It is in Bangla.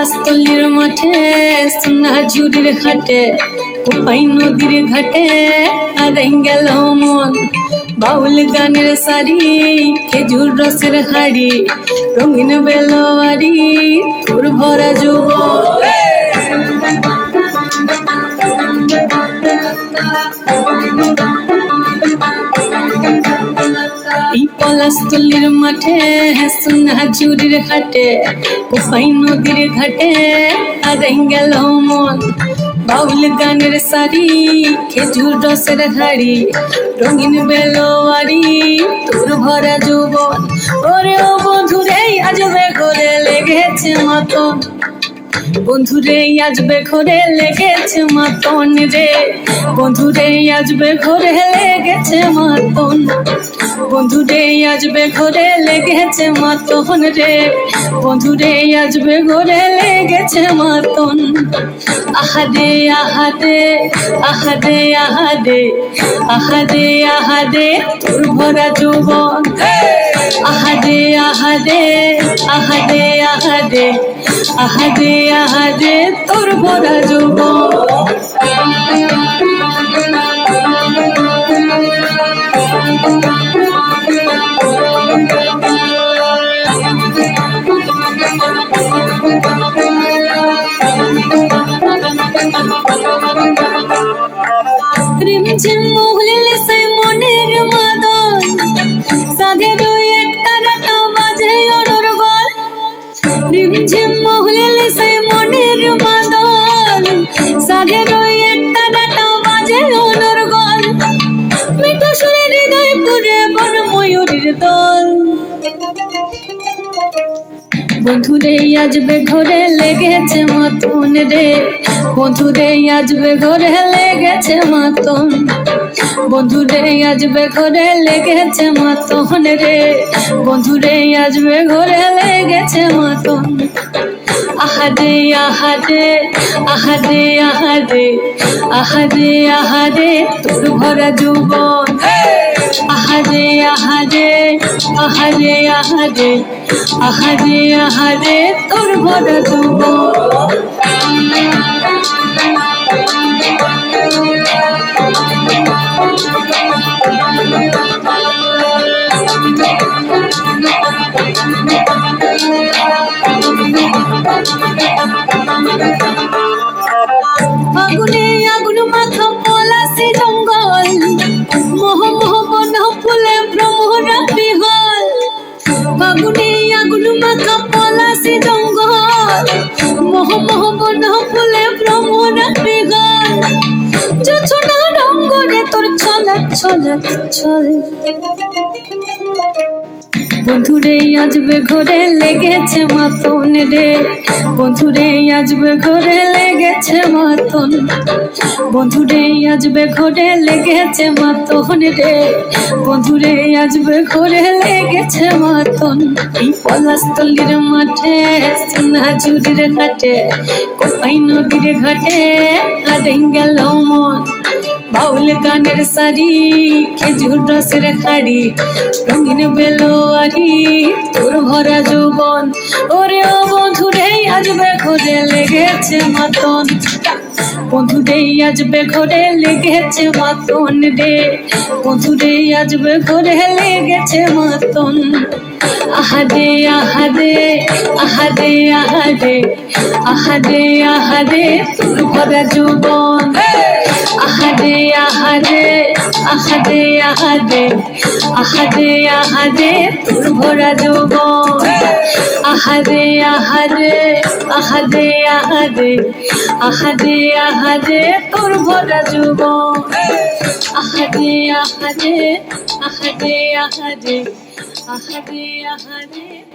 পলাশতলির মাঠে সোনাঝুরির ঘাটে কোপাই নদীর ঘাটে হারাই গেল মন বাউল গানের শাড়ি খেজুর রসের হাড়ি রঙিন বেলোয়ারি তোর ভরা যৌবন এই পলাশতলির মাঠে সোনাঝুরির ঘাটে কোপাই নদীর ঘাটে হারাই গেল মন বাউল গানের শাড়ি খেজুর রসের হাড়ি রঙিন বেলোয়ারি তোর ভরা যৌবন ওরে ও বন্ধুরে আজবে ঘরে লেগেছে মতন বন্ধুরে আজবে ঘরে লেগেছে মতন রে বন্ধুরে আজবে ঘরে লেগেছে মতন বন্ধুরে আজবে ঘরে লেগেছে মতন রে বন্ধুরে আজবে ঘরে লেগেছে মতন আহাদে আহাদে আহাদে আহাদে আহাদে আহাদে তোর ভরা যৌবন আহাদে আহাদে আহাদে আহাদে আহাদে আহাদে তোর ভরা যৌবন রিমঝিম মহুলে সে মনের মাদন সাধে দুই একটা রাটা বাজে ওর গল রিমঝিম মহুলে সে মনের মাদন সাধে দুই একটা রাটা বাজে ওর গল মিঠা সুরে হৃদয় পুরে বড় ময়ূরের দল বন্ধুরে আজবে ঘরে লেগেছে মতন রে বন্ধুরে আজবে ঘরে লেগেছে মতন বন্ধুরে আজবে ঘরে লেগেছে মতন রে বন্ধুরে আজবে ঘরে লেগেছে মতন আহাদে আহাদে আহাদে আহাদে আহাদে আহাদে তোর ভরা যৌবন আহাদে আহাদে আহাদে আহাদে আহাদে আহাদে তোর ভরা যৌবন আগুনে আগুন মাথা পলাশি জঙ্গল মোহ মোহ বন ফুলে ভ্রমরা বিহল আগুনে আগুন মাথা পলাশি জঙ্গল মোহ মোহ বন ফুলে ভ্রমরা বিহল জোছনা রঙ্গরে তোর ছলক ছলক ছল বন্ধুরে আজবে ঘরে লেগেছে মতন রে বন্ধুরে আজবে ঘরে লেগেছে মতন বন্ধুরে আজবে ঘরে লেগেছে মতন রে বন্ধুরে আজবে ঘরে লেগেছে মতন এই পলাশতলির মাঠে সোনাঝুরির ঘাটে কোপাই নদীর ঘাটে হারাই গেল মন বাউল গানের শাড়ি খেজুর রসের হাড়ি রঙিন বেলোয়ারি তোর ভরা যৌবন ওরে ও বন্ধুরে আজবে ঘরে লেগেছে মতন বন্ধুরে আজবে ঘরে লেগেছে মতন রে বন্ধুরে আজবে ঘরে লেগেছে মতন আহাদে আহাদে আহাদে আহাদে আহাদে আহাদে তোর ভরা যৌবন আহাদে আহাদে আহাদে আহাদে আহাদে আহাদে তোর ভরা যৌবন আহাদে আহাদে আহাদে আহাদে আহাদে আহাদে তোর ভরা যৌবন আহাদে আহাদে আহাদে আহাদে আহাদে আহাদে